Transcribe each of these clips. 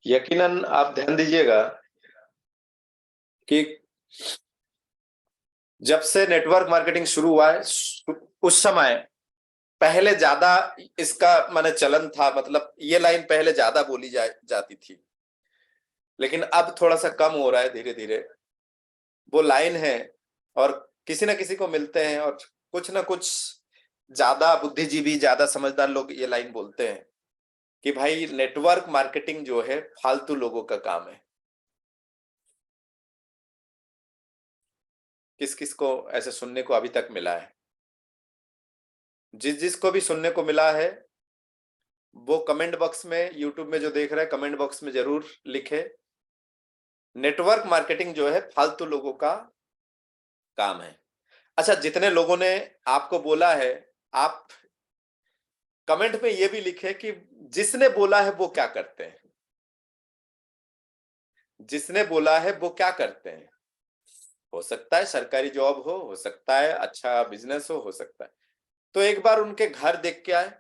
यकीनन आप ध्यान दीजिएगा कि जब से नेटवर्क मार्केटिंग शुरू हुआ है उस समय पहले ज्यादा इसका माने चलन था, मतलब ये लाइन पहले ज्यादा बोली जाती थी, लेकिन अब थोड़ा सा कम हो रहा है धीरे धीरे। वो लाइन है और किसी ना किसी को मिलते हैं और कुछ ना कुछ ज्यादा बुद्धिजीवी, ज्यादा समझदार लोग ये लाइन बोलते हैं कि भाई नेटवर्क मार्केटिंग जो है फालतू लोगों का काम है। किस किस को ऐसे सुनने को अभी तक मिला है? जिस जिसको भी सुनने को मिला है वो कमेंट बॉक्स में, यूट्यूब में जो देख रहा है कमेंट बॉक्स में जरूर लिखे, नेटवर्क मार्केटिंग जो है फालतू लोगों का काम है। अच्छा, जितने लोगों ने आपको बोला है, आप कमेंट में ये भी लिखे कि जिसने बोला है वो क्या करते हैं, जिसने बोला है वो क्या करते हैं। हो सकता है सरकारी जॉब हो सकता है अच्छा बिजनेस हो सकता है। तो एक बार उनके घर देख के आए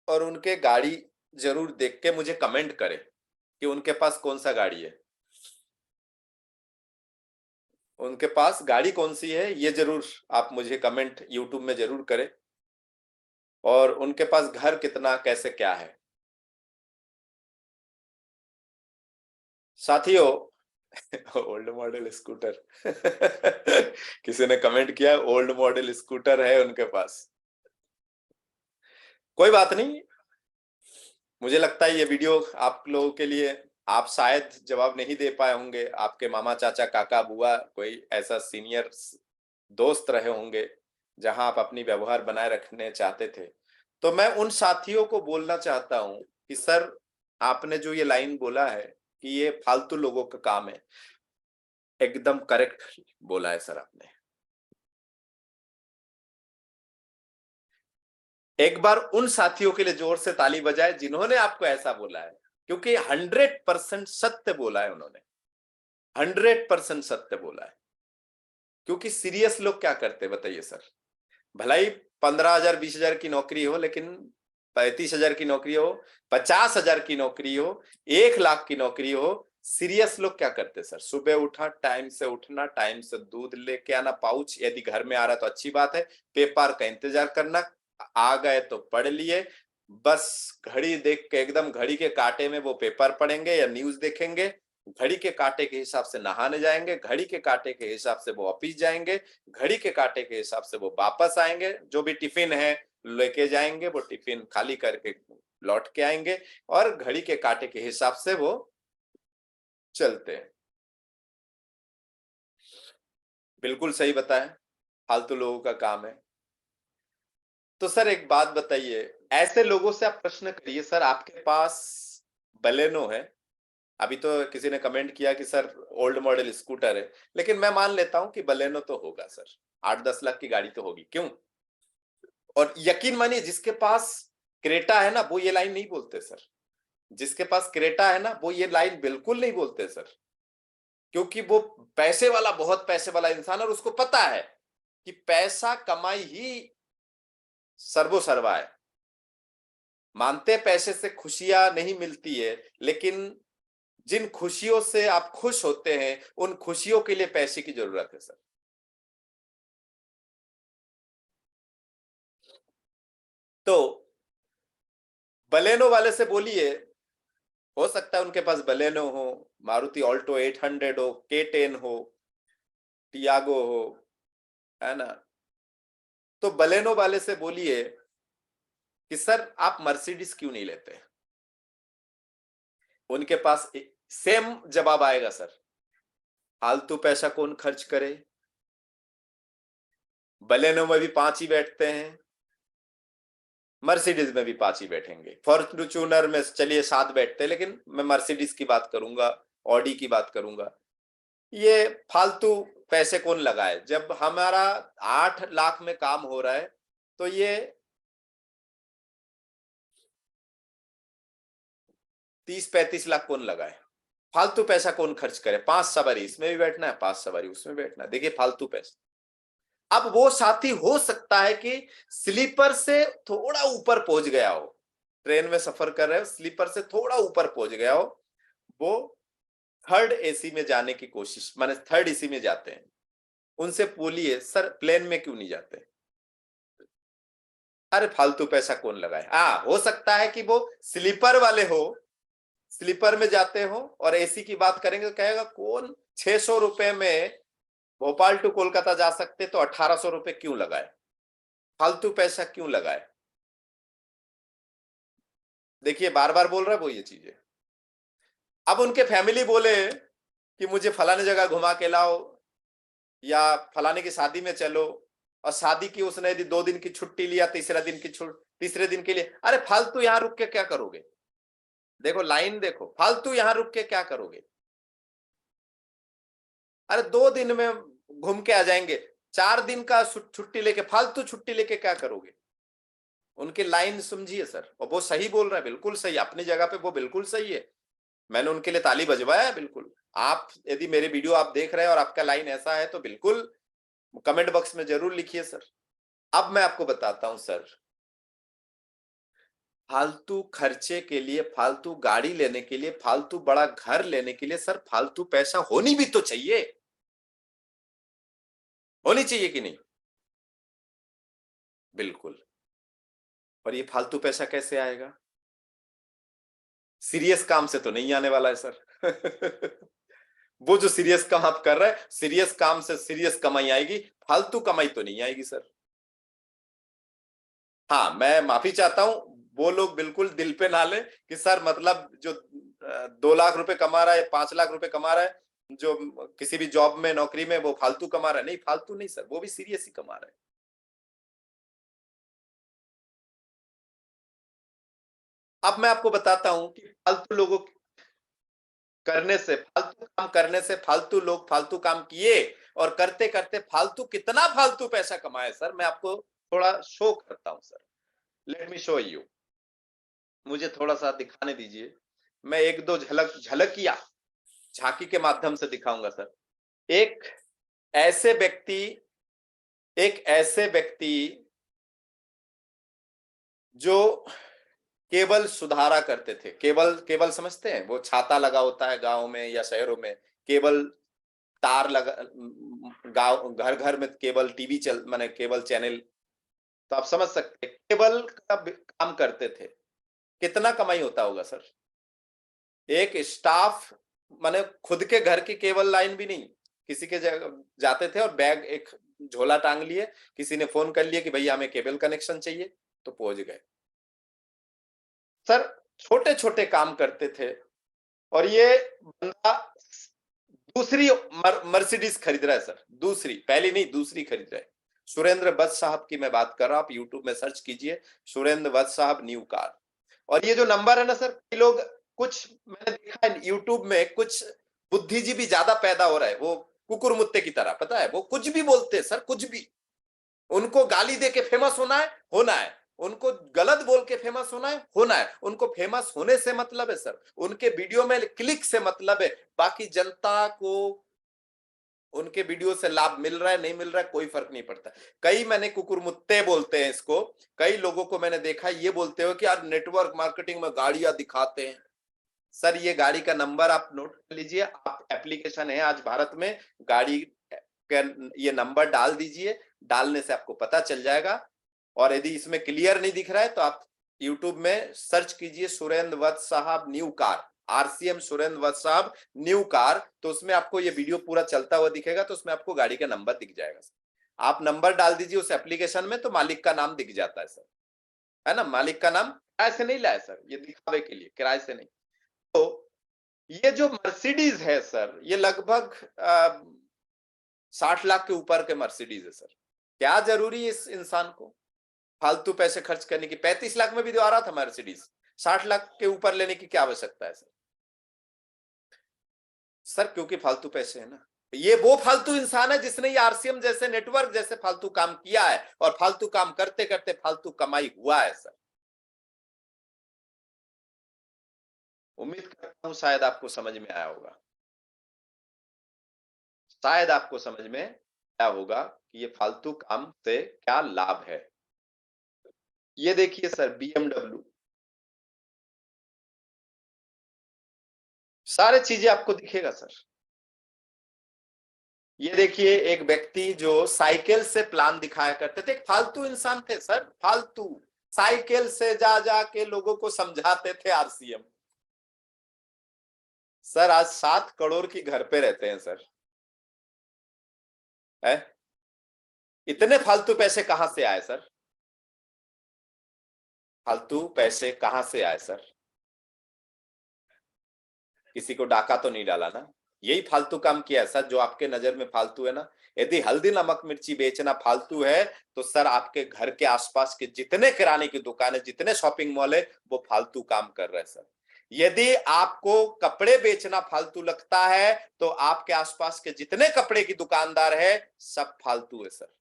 और उनके गाड़ी जरूर देख के मुझे कमेंट करे कि उनके पास कौन सा गाड़ी है, उनके पास गाड़ी कौन सी है, ये जरूर आप मुझे कमेंट यूट्यूब में जरूर करें। और उनके पास घर कितना, कैसे, क्या है। साथियों, ओल्ड मॉडल स्कूटर किसी ने कमेंट किया ओल्ड मॉडल स्कूटर है उनके पास। कोई बात नहीं, मुझे लगता है ये वीडियो आप लोगों के लिए, आप शायद जवाब नहीं दे पाए होंगे, आपके मामा चाचा काका बुआ कोई ऐसा सीनियर दोस्त रहे होंगे जहां आप अपनी व्यवहार बनाए रखने चाहते थे। तो मैं उन साथियों को बोलना चाहता हूं कि सर, आपने जो ये लाइन बोला है कि ये फालतू लोगों का काम है, एकदम करेक्ट बोला है सर आपने। एक बार उन साथियों के लिए जोर से ताली बजाए जिन्होंने आपको ऐसा बोला है, क्योंकि 100% सत्य बोला है उन्होंने, 100% सत्य बोला है। क्योंकि सीरियस लोग क्या करते हैं बताइए सर? भलाई 15,000 20,000 की नौकरी हो, लेकिन 35,000 की नौकरी हो, 50,000 की नौकरी हो, 1 लाख की नौकरी हो, सीरियस लोग क्या करते सर? सुबह उठा, टाइम से उठना, टाइम से दूध लेके आना, पाउच यदि घर में आ रहा तो अच्छी बात है, पेपर का इंतजार करना, आ गए तो पढ़ लिए, बस घड़ी देख के एकदम घड़ी के कांटे में वो पेपर पढ़ेंगे या न्यूज देखेंगे, घड़ी के कांटे के हिसाब से नहाने जाएंगे, घड़ी के कांटे के हिसाब से वो ऑफिस जाएंगे, घड़ी के कांटे के हिसाब से वो वापस आएंगे, जो भी टिफिन है लेके जाएंगे, वो टिफिन खाली करके लौट के आएंगे और घड़ी के कांटे के हिसाब से वो चलते हैं। बिल्कुल सही बताया, फालतू लोगों का काम है। तो सर एक बात बताइए, ऐसे लोगों से आप प्रश्न करिए, सर आपके पास बलेनो है, अभी तो किसी ने कमेंट किया कि सर ओल्ड मॉडल स्कूटर है, लेकिन मैं मान लेता हूं कि बलेनो तो होगा सर, 8-10 लाख की गाड़ी तो होगी, क्यों? और यकीन मानिए जिसके पास क्रेटा है ना वो ये लाइन नहीं बोलते सर, जिसके पास क्रेटा है ना वो ये लाइन बिल्कुल नहीं बोलते सर, क्योंकि वो पैसे वाला, बहुत पैसे वाला इंसान, और उसको पता है कि पैसा कमाई ही सर्वोसर्वा है। मानते पैसे से खुशियां नहीं मिलती है, लेकिन जिन खुशियों से आप खुश होते हैं उन खुशियों के लिए पैसे की जरूरत है सर। तो बलेनो वाले से बोलिए, हो सकता है उनके पास बलेनो हो, मारुति ऑल्टो 800 हो, K10 हो, टियागो हो, है ना? तो बलेनो वाले से बोलिए कि सर आप मर्सिडीज क्यों नहीं लेते? उनके पास सेम जवाब आएगा सर, फालतू पैसा कौन खर्च करे, बलेनो में भी 5 ही बैठते हैं, मर्सिडीज में भी 5 ही बैठेंगे, फॉर्च्यूनर में चलिए 7 बैठते हैं, लेकिन मैं मर्सिडीज की बात करूंगा, ऑडी की बात करूंगा। ये फालतू पैसे कौन लगाए? जब हमारा 8 लाख में काम हो रहा है तो ये 30-35 लाख कौन लगाए? फालतू पैसा कौन खर्च करे? 5 सवारी इसमें भी बैठना है, 5 सवारी उसमें बैठना है, देखिए फालतू पैसा। अब वो साथी हो सकता है कि स्लीपर से थोड़ा ऊपर पहुंच गया हो, ट्रेन में सफर कर रहे हो, स्लीपर से थोड़ा ऊपर पहुंच गया हो, वो थर्ड एसी में जाने की कोशिश, माने थर्ड एसी में जाते हैं, उनसे बोलिए सर प्लेन में क्यों नहीं जाते? अरे फालतू पैसा कौन लगाए। हो सकता है कि वो स्लीपर वाले हो, स्लीपर में जाते हो और एसी की बात करेंगे तो कहेगा कौन 600 रुपए में भोपाल टू कोलकाता जा सकते, तो 1800 रुपए क्यों लगाए, फालतू पैसा क्यों लगाए? देखिए बार बार बोल रहा है वो ये चीजें। अब उनके फैमिली बोले कि मुझे फलाने जगह घुमा के लाओ या फलाने की शादी में चलो, और शादी की उसने यदि 2 दिन की छुट्टी लिया, तीसरे दिन के लिए, अरे फालतू यहां रुक के क्या करोगे? देखो लाइन देखो, फालतू यहां रुक के क्या करोगे? अरे 2 दिन में घूम के आ जाएंगे, 4 दिन का छुट्टी लेके, फालतू छुट्टी लेके क्या करोगे? उनकी लाइन समझिए सर, और वो सही बोल रहा है, बिल्कुल सही अपनी जगह पे, वो बिल्कुल सही है। मैंने उनके लिए ताली बजवाया है बिल्कुल। आप यदि मेरे वीडियो आप देख रहे हैं और आपका लाइन ऐसा है तो बिल्कुल कमेंट बॉक्स में जरूर लिखिए सर। अब मैं आपको बताता हूं सर, फालतू खर्चे के लिए, फालतू गाड़ी लेने के लिए, फालतू बड़ा घर लेने के लिए सर फालतू पैसा होनी भी तो चाहिए, होनी चाहिए कि नहीं? बिल्कुल। और ये फालतू पैसा कैसे आएगा? सीरियस काम से तो नहीं आने वाला है सर। वो जो सीरियस काम आप कर रहे हैं, सीरियस काम से सीरियस कमाई आएगी, फालतू कमाई तो नहीं आएगी सर। हाँ मैं माफी चाहता हूं, वो लोग बिल्कुल दिल पे ना ले कि सर मतलब जो 2 लाख रुपए कमा रहा है, 5 लाख रुपए कमा रहा है, जो किसी भी जॉब में नौकरी में, वो फालतू कमा रहा है। नहीं, फालतू नहीं सर, वो भी सीरियस ही कमा रहा है। अब मैं आपको बताता हूं कि फालतू लोगों करने से, फालतू काम करने से, फालतू लोग फालतू काम किए और करते करते फालतू, कितना फालतू पैसा कमाए सर, मैं आपको थोड़ा शो करता हूं sir. Let me show you, मुझे थोड़ा सा दिखाने दीजिए। मैं एक दो झलकिया झांकी के माध्यम से दिखाऊंगा सर। एक ऐसे व्यक्ति, एक ऐसे व्यक्ति जो केबल सुधारा करते थे। केबल, केबल समझते हैं, वो छाता लगा होता है गांव में या शहरों में, केबल तार लगा, गांव घर घर में केबल टीवी चल, माने केबल चैनल, तो आप समझ सकते हैं केबल का काम करते थे। कितना कमाई होता होगा सर? एक स्टाफ, माने खुद के घर की केबल लाइन भी नहीं, किसी के जगह जाते थे और बैग एक झोला टांग लिए, किसी ने फोन कर लिया कि भैया हमें केबल कनेक्शन चाहिए, तो पहुंच गए सर। छोटे छोटे काम करते थे। और ये बंदा दूसरी मर्सिडीज खरीद रहा है सर, दूसरी, पहली नहीं दूसरी खरीद रहा है। सुरेंद्र वत्स साहब की मैं बात कर रहा हूं, आप यूट्यूब में सर्च कीजिए सुरेंद्र वत्स साहब न्यू कार। और ये जो नंबर है ना सर, कई लोग, कुछ मैंने देखा है यूट्यूब में, कुछ बुद्धिजीवी ज्यादा पैदा हो रहा है, वो कुकुर मुत्ते की तरह, पता है, वो कुछ भी बोलते हैं सर, कुछ भी। उनको गाली दे के फेमस होना है, होना है। उनको गलत बोल के फेमस होना है, होना है। उनको फेमस होने से मतलब है सर, उनके वीडियो में क्लिक से मतलब है। बाकी जनता को उनके वीडियो से लाभ मिल रहा है नहीं मिल रहा है कोई फर्क नहीं पड़ता। कई, मैंने कुकुर मुत्ते बोलते हैं इसको, कई लोगों को मैंने देखा ये बोलते हो कि यार नेटवर्क मार्केटिंग में गाड़ियां दिखाते हैं। सर ये गाड़ी का नंबर आप नोट कर लीजिए, आप एप्लीकेशन है आज भारत में, गाड़ी का ये नंबर डाल दीजिए, डालने से आपको पता चल जाएगा। और यदि इसमें क्लियर नहीं दिख रहा है तो आप यूट्यूब में सर्च कीजिए सुरेंद्र वत्स साहब न्यू कार, आरसीएम सुरेंद्र वत्स साहब न्यू कार, तो उसमें आपको ये वीडियो पूरा चलता हुआ दिखेगा, तो उसमें आपको गाड़ी का नंबर दिख जाएगा। आप नंबर डाल दीजिए उस एप्लीकेशन में, तो मालिक का नाम दिख जाता है सर, है ना, मालिक का नाम। किराए से नहीं लाया सर, ये दिखावे के लिए, किराए से नहीं। तो ये जो मर्सिडीज है सर, ये लगभग 60 लाख के ऊपर के मर्सिडीज है सर। क्या जरूरी है इस इंसान को फालतू पैसे खर्च करने की? 35 लाख में भी तो आ रहा था मर्सिडीज, 60 लाख के ऊपर लेने की क्या आवश्यकता है सर? सर क्योंकि फालतू पैसे है ना। ये वो फालतू इंसान है जिसने ये आरसीएम जैसे नेटवर्क जैसे फालतू काम किया है, और फालतू काम करते करते फालतू कमाई हुआ है सर। उम्मीद करता हूं शायद आपको समझ में आया होगा, शायद आपको समझ में आया होगा कि ये फालतू काम से क्या लाभ है। ये देखिए सर, बीएमडब्ल्यू, सारे चीजें आपको दिखेगा सर। ये देखिए, एक व्यक्ति जो साइकिल से प्लान दिखाया करते थे, एक फालतू इंसान थे सर, फालतू, साइकिल से जा जा के लोगों को समझाते थे आरसीएम। सर आज 7 करोड़ की घर पे रहते हैं सर, है? इतने फालतू पैसे कहां से आए सर? फालतू पैसे कहां से आए सर? किसी को डाका तो नहीं डाला ना? यही फालतू काम किया है सर, जो आपके नजर में फालतू है ना। यदि हल्दी नमक मिर्ची बेचना फालतू है, तो सर आपके घर के आसपास के जितने किराने की दुकान है, जितने शॉपिंग मॉल है, वो फालतू काम कर रहे हैं सर। यदि आपको कपड़े बेचना फालतू लगता है, तो आपके आसपास के जितने कपड़े की दुकानदार है, सब फालतू है सर।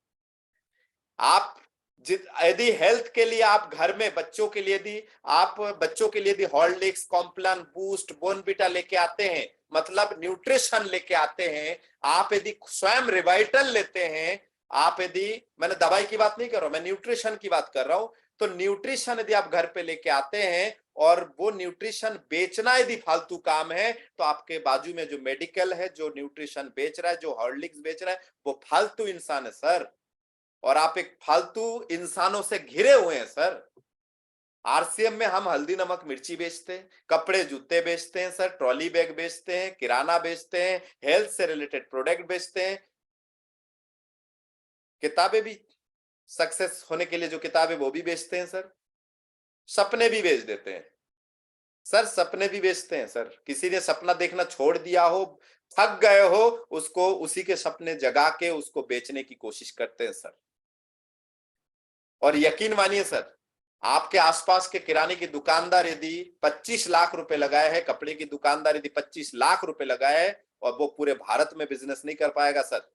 आप यदि हेल्थ के लिए आप घर में बच्चों के लिए, यदि आप बच्चों के लिए यदि हॉर्लिक्स, कॉम्प्लान, बूस्ट, बोर्नविटा लेके आते हैं, मतलब न्यूट्रिशन लेके आते हैं, आप यदि स्वयं रिवाइटल लेते हैं, आप यदि, मैंने दवाई की बात नहीं कर रहा हूं, मैं न्यूट्रिशन की बात कर रहा हूं, तो न्यूट्रिशन यदि आप घर पे लेके आते हैं और वो न्यूट्रिशन बेचना यदि फालतू काम है, तो आपके बाजू में जो मेडिकल है, जो न्यूट्रिशन बेच रहा है, जो हॉर्लिक्स बेच रहा है, वो फालतू इंसान है सर। और आप एक फालतू इंसानों से घिरे हुए हैं सर। आरसीएम में हम हल्दी नमक मिर्ची बेचते हैं, कपड़े जूते बेचते हैं सर, ट्रॉली बैग बेचते हैं, किराना बेचते हैं, हेल्थ से रिलेटेड प्रोडक्ट बेचते हैं, किताबें भी, सक्सेस होने के लिए जो किताबें वो भी बेचते हैं सर, सपने भी बेच देते हैं सर, सपने भी बेचते हैं सर। किसी ने सपना देखना छोड़ दिया हो, थक गए हो, उसको उसी के सपने जगा के उसको बेचने की कोशिश करते हैं सर। और यकीन मानिए सर, आपके आसपास के किराने की दुकानदार यदि 25 लाख रुपए लगाए हैं, कपड़े की दुकानदार यदि 25 लाख रुपए लगाए है, और वो पूरे भारत में बिजनेस नहीं कर पाएगा सर।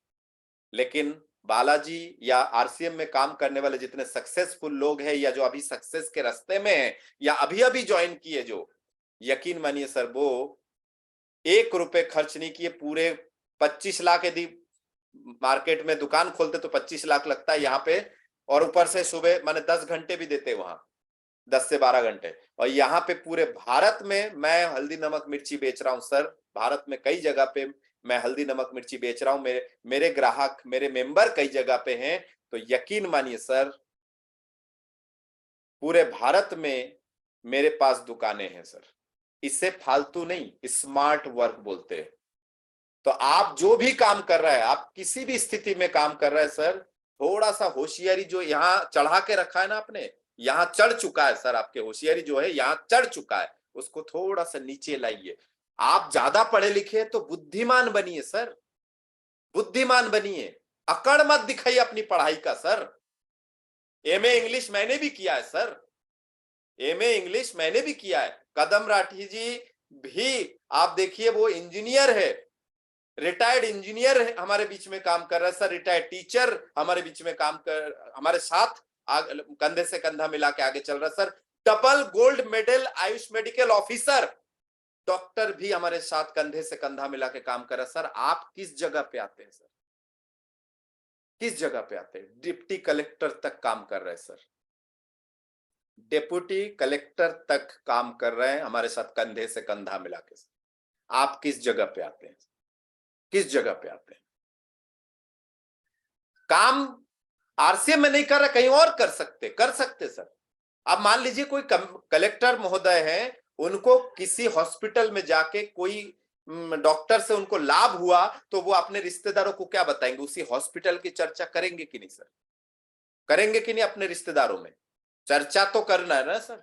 लेकिन बालाजी या आरसीएम में काम करने वाले जितने सक्सेसफुल लोग हैं, या जो अभी सक्सेस के रास्ते में है, या अभी अभी ज्वाइन किए, जो, यकीन मानिए सर, वो 1 रुपए खर्च नहीं किए, पूरे 25 लाख, यदि मार्केट में दुकान खोलते तो 25 लाख लगता है यहाँ पे, और ऊपर से सुबह माने 10 घंटे भी देते वहां, 10 से 12 घंटे। और यहाँ पे पूरे भारत में मैं हल्दी नमक मिर्ची बेच रहा हूँ सर, भारत में कई जगह पे मैं हल्दी नमक मिर्ची बेच रहा हूँ, मेरे मेरे ग्राहक, मेरे मेंबर कई जगह पे हैं। तो यकीन मानिए सर, पूरे भारत में मेरे पास दुकानें हैं सर। इसे फालतू नहीं, स्मार्ट वर्क बोलते हैं। तो आप जो भी काम कर रहा है, आप किसी भी स्थिति में काम कर रहा है सर, थोड़ा सा होशियारी जो यहाँ चढ़ा के रखा है ना आपने, यहाँ चढ़ चुका है सर, आपके होशियारी जो है यहाँ चढ़ चुका है, उसको थोड़ा सा नीचे लाइए। आप ज्यादा पढ़े लिखे तो बुद्धिमान बनिए सर, बुद्धिमान बनिए, अकड़ मत दिखाइए अपनी पढ़ाई का सर। एमए इंग्लिश मैंने भी किया है सर, एमए इंग्लिश मैंने भी किया है। कदम राठी जी भी, आप देखिए, वो इंजीनियर है, रिटायर्ड इंजीनियर हमारे बीच में काम कर रहा है सर, रिटायर्ड टीचर हमारे बीच में काम कर, हमारे साथ कंधे से कंधा मिला के आगे चल रहा है sir. Double gold medal Ayush medical officer doctor भी हमारे साथ कंधे से कंधा मिला के काम कर रहा है सर। आप किस जगह पे आते हैं सर? किस जगह पे आते हैं? डिप्टी कलेक्टर तक काम कर रहे हैं सर, डेप्यूटी कलेक्टर तक काम कर रहे हैं हमारे साथ कंधे से कंधा मिला के। आप किस जगह पे आते हैं? किस जगह पे आते हैं? काम आरसीएम में नहीं कर रहा, कहीं और कर सकते सर। अब मान लीजिए कोई कलेक्टर महोदय है, उनको किसी हॉस्पिटल में जाके कोई डॉक्टर से उनको लाभ हुआ, तो वो अपने रिश्तेदारों को क्या बताएंगे? उसी हॉस्पिटल की चर्चा करेंगे कि नहीं सर? करेंगे कि नहीं? अपने रिश्तेदारों में चर्चा तो करना है ना सर।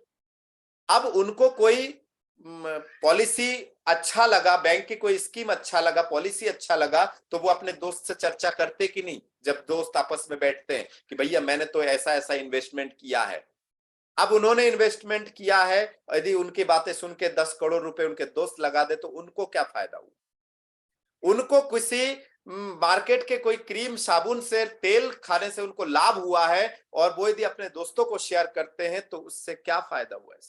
अब उनको कोई पॉलिसी अच्छा लगा, बैंक की कोई स्कीम अच्छा लगा, पॉलिसी अच्छा लगा, तो वो अपने दोस्त से चर्चा करते कि नहीं? जब दोस्त आपस में बैठते हैं कि भैया मैंने तो ऐसा ऐसा इन्वेस्टमेंट किया है, अब उन्होंने इन्वेस्टमेंट किया है, यदि उनकी बातें सुन के 10 करोड़ रुपए उनके दोस्त लगा दे, तो उनको क्या फायदा हुआ? उनको किसी मार्केट के कोई क्रीम साबुन से, तेल खाने से उनको लाभ हुआ है, और वो यदि अपने दोस्तों को शेयर करते हैं, तो उससे क्या फायदा हुआ है?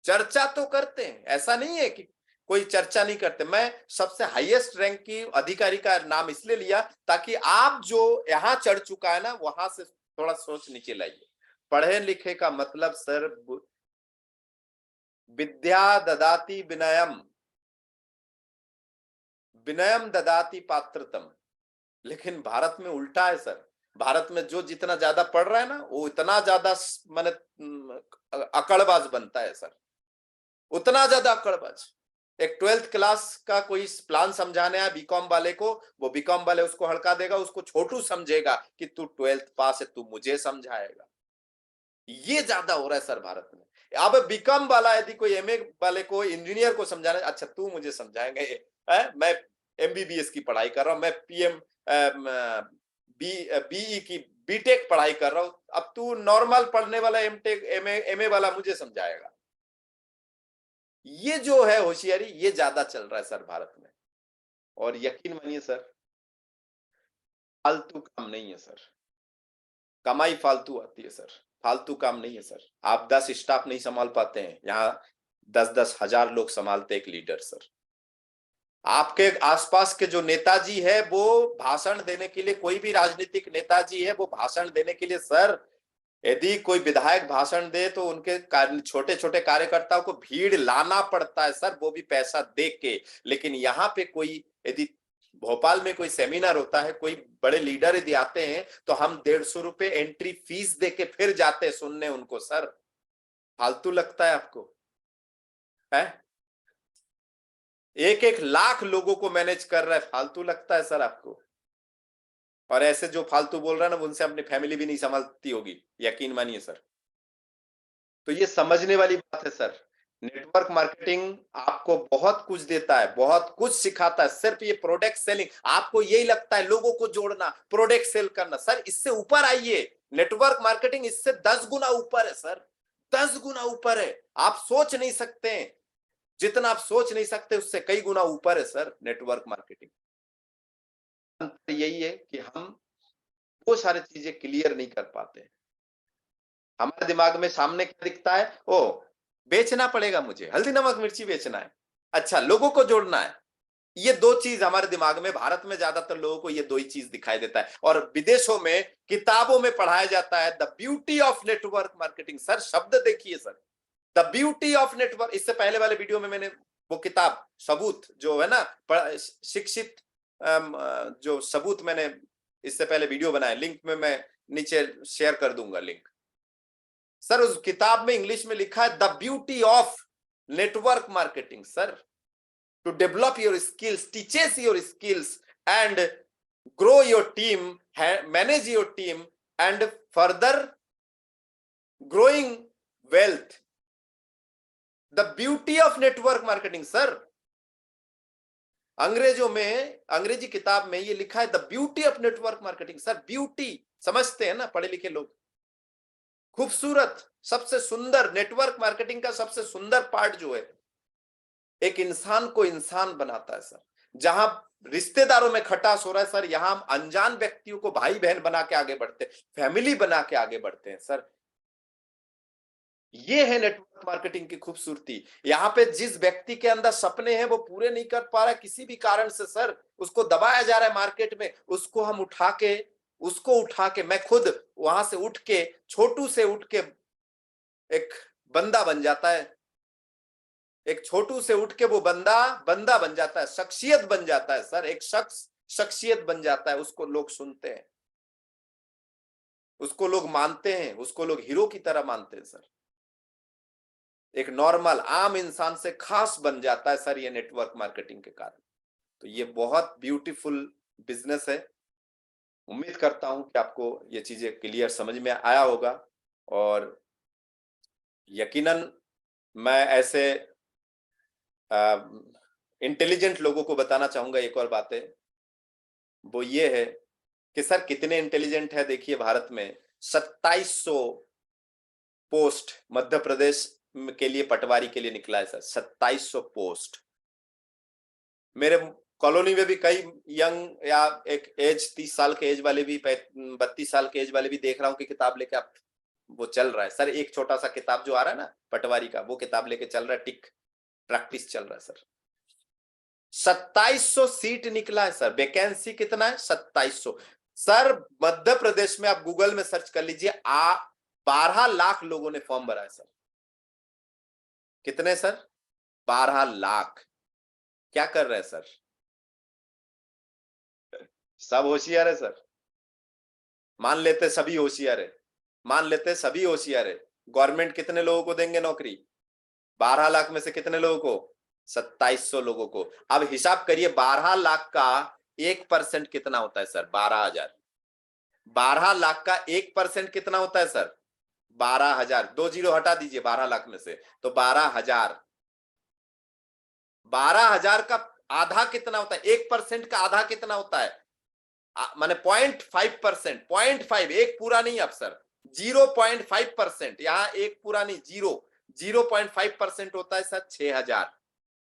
चर्चा तो करते हैं, ऐसा नहीं है कि कोई चर्चा नहीं करते। मैं सबसे हाईएस्ट रैंक की अधिकारी का नाम इसलिए लिया ताकि आप जो यहां चढ़ चुका है ना, वहां से थोड़ा सोच नीचे लाइए। पढ़े लिखे का मतलब सर, विद्या ददाति विनयम, विनयम ददाति पात्रतम। लेकिन भारत में उल्टा है सर। भारत में जो जितना ज्यादा पढ़ रहा है ना, वो इतना ज्यादा माने अकड़बाज बनता है सर, उतना ज्यादा अकड़बाज। एक 12th क्लास का कोई प्लान समझाने आया बीकॉम वाले को, वो बीकॉम वाले उसको हड़का देगा, उसको छोटू समझेगा कि तू 12th पास है, तू मुझे समझाएगा। ये ज्यादा हो रहा है सर भारत में। अब बीकॉम वाला यदि कोई एमए वाले को, इंजीनियर को समझाना, अच्छा तू मुझे समझाएगा, मैं एमबीबीएस की पढ़ाई कर रहा हूं, मैं पीएम बीई की बीटेक पढ़ाई कर रहा हूं, अब तू नॉर्मल पढ़ने वाला एमटेक एमए वाला मुझे समझाएगा। ये जो है होशियारी, ये ज्यादा चल रहा है सर भारत में। और यकीन मानिए सर, फालतू काम नहीं है सर, कमाई फालतू आती है सर, फालतू काम नहीं है सर। आप 10 स्टाफ नहीं संभाल पाते हैं, यहाँ 10-10 हजार लोग संभालते एक लीडर सर। आपके आसपास के जो नेताजी है, वो भाषण देने के लिए, कोई भी राजनीतिक नेताजी है, वो भाषण देने के लिए सर, यदि कोई विधायक भाषण दे तो उनके छोटे छोटे कार्यकर्ताओं को भीड़ लाना पड़ता है सर, वो भी पैसा दे के। लेकिन यहाँ पे कोई, यदि भोपाल में कोई सेमिनार होता है, कोई बड़े लीडर यदि आते हैं, तो हम 150 रुपए एंट्री फीस दे के फिर जाते हैं सुनने उनको सर। फालतू लगता है आपको? है 1-1 लाख लोगों को मैनेज कर रहा है, फालतू लगता है सर आपको? और ऐसे जो फालतू बोल रहा है ना, उनसे अपनी फैमिली भी नहीं संभालती होगी, यकीन मानिए सर। तो ये समझने वाली बात है सर। नेटवर्क मार्केटिंग आपको बहुत कुछ देता है, बहुत कुछ सिखाता है। सिर्फ ये प्रोडक्ट सेलिंग, आपको यही लगता है लोगों को जोड़ना, प्रोडक्ट सेल करना, सर इससे ऊपर आइए। नेटवर्क मार्केटिंग इससे 10 गुना ऊपर है सर, 10 गुना ऊपर है। आप सोच नहीं सकते, जितना आप सोच नहीं सकते उससे कई गुना ऊपर है सर नेटवर्क मार्केटिंग। अंतर यही है कि हम वो सारी चीजें क्लियर नहीं कर पाते। हमारे दिमाग में सामने क्या दिखता है, ओ बेचना पड़ेगा, मुझे हल्दी नमक मिर्ची बेचना है, अच्छा लोगों को जोड़ना है। ये दो चीज हमारे दिमाग में, भारत में ज्यादातर लोगों को ये दो ही चीज दिखाई देता है। और विदेशों में किताबों में पढ़ाया जाता है the beauty of network marketing. Sir शब्द देखिए sir, the beauty of network. इससे पहले वाले वीडियो में मैंने वो किताब सबूत जो है ना, शिक्षित जो सबूत, मैंने इससे पहले वीडियो बनाया, लिंक में मैं नीचे शेयर कर दूंगा लिंक। सर उस किताब में इंग्लिश में लिखा है the beauty of network marketing sir, to develop your skills, teaches your skills and grow your team, manage your team and further growing wealth. The beauty of network marketing sir, अंग्रेजों में, अंग्रेजी किताब में ये लिखा है the beauty of network marketing sir. Beauty समझते हैं ना पढ़े लिखे लोग, खूबसूरत, सबसे सुंदर। नेटवर्क मार्केटिंग का सबसे सुंदर पार्ट जो है, एक इंसान को इंसान बनाता है सर। जहां रिश्तेदारों में खटास हो रहा है सर, यहां हम अनजान व्यक्तियों को भाई बहन बना के आगे बढ़ते हैं, फैमिली बना के आगे बढ़ते हैं सर। ये है नेटवर्क मार्केटिंग की खूबसूरती। यहाँ पे जिस व्यक्ति के अंदर सपने हैं वो पूरे नहीं कर पा रहा है किसी भी कारण से सर, उसको दबाया जा रहा है मार्केट में, उसको हम उठा के, मैं खुद वहां से उठ के, छोटू से उठ के एक बंदा बन जाता है, एक छोटू से उठ के वो बंदा बंदा बन जाता है, शख्सियत बन जाता है सर। एक शख्स शख्सियत बन जाता है, उसको लोग सुनते हैं, उसको लोग मानते हैं, उसको लोग हीरो की तरह मानते हैं सर। एक नॉर्मल आम इंसान से खास बन जाता है सर, ये नेटवर्क मार्केटिंग के कारण। तो ये बहुत ब्यूटीफुल बिजनेस है। उम्मीद करता हूं कि आपको ये चीजें क्लियर समझ में आया होगा। और यकीनन मैं ऐसे इंटेलिजेंट लोगों को बताना चाहूंगा एक और बात है, वो ये है कि सर कितने इंटेलिजेंट है देखिए, भारत में 2700 पोस्ट मध्य प्रदेश के लिए, पटवारी के लिए निकला है सर, 2700 पोस्ट। मेरे कॉलोनी में भी कई यंग या एक एज 30 साल के एज वाले भी, 32 साल के एज वाले भी देख रहा हूं कि किताब लेके आप वो चल रहा है सर। एक छोटा सा किताब जो आ रहा है ना पटवारी का, वो किताब लेके चल रहा है, टिक प्रैक्टिस चल रहा है सर। 2700 सीट निकला है सर, वैकेंसी कितना है? 2700 सर। मध्य प्रदेश में आप गूगल में सर्च कर लीजिए, 12 लाख लोगों ने फॉर्म भरा है सर। कितने सर? 12 लाख। क्या कर रहे हैं सर? सब होशियार है सर, मान लेते सभी होशियार है, मान लेते सभी होशियार है। गवर्नमेंट कितने लोगों को देंगे नौकरी? 12 लाख में से कितने लोगों को? 2700 लोगों को। अब हिसाब करिए 12 लाख का 1% कितना होता है सर? 12,000। 12 लाख का 1% कितना होता है सर? 12,000। 2 जीरो हटा दीजिए 12 लाख में से, तो 12,000। 12,000 का आधा कितना होता है? 1% का आधा कितना होता है? माने 0.5%, 0.5, एक पूरा नहीं अफसर, 0.5%। यहां एक पूरा नहीं, 0.5% होता है सर 6,000।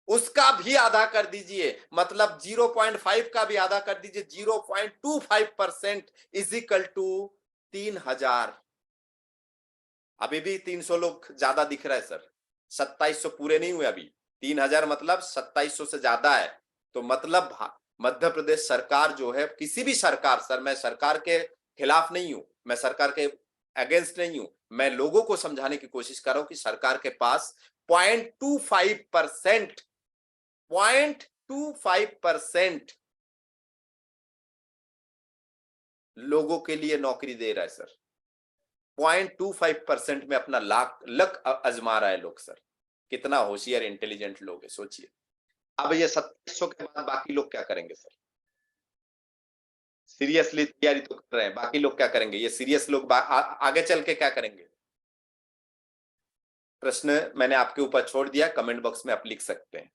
उसका भी आधा कर दीजिए, मतलब 0.5 का भी आधा कर दीजिए, 0.25% इज इक्वल टू 3,000। अभी भी 300 लोग ज्यादा दिख रहा है सर, 2700 पूरे नहीं हुए अभी। 3,000 मतलब 2700 से ज्यादा है। तो मतलब मध्य प्रदेश सरकार जो है, किसी भी सरकार, सर मैं सरकार के खिलाफ नहीं हूं, मैं सरकार के अगेंस्ट नहीं हूं, मैं लोगों को समझाने की कोशिश कर रहा हूं कि सरकार के पास 0.25%, 0.25% लोगों के लिए नौकरी दे रहा है सर। 0.25% में अपना लक आजमा रहा है लोग सर। कितना होशियार इंटेलिजेंट लोग है, सोचिए। अब ये 2700 के बाद बाकी लोग क्या करेंगे सर? सीरियसली तैयारी तो कर रहे हैं, बाकी लोग क्या करेंगे? ये सीरियस लोग आगे चल के क्या करेंगे? प्रश्न मैंने आपके ऊपर छोड़ दिया, कमेंट बॉक्स में आप लिख सकते हैं।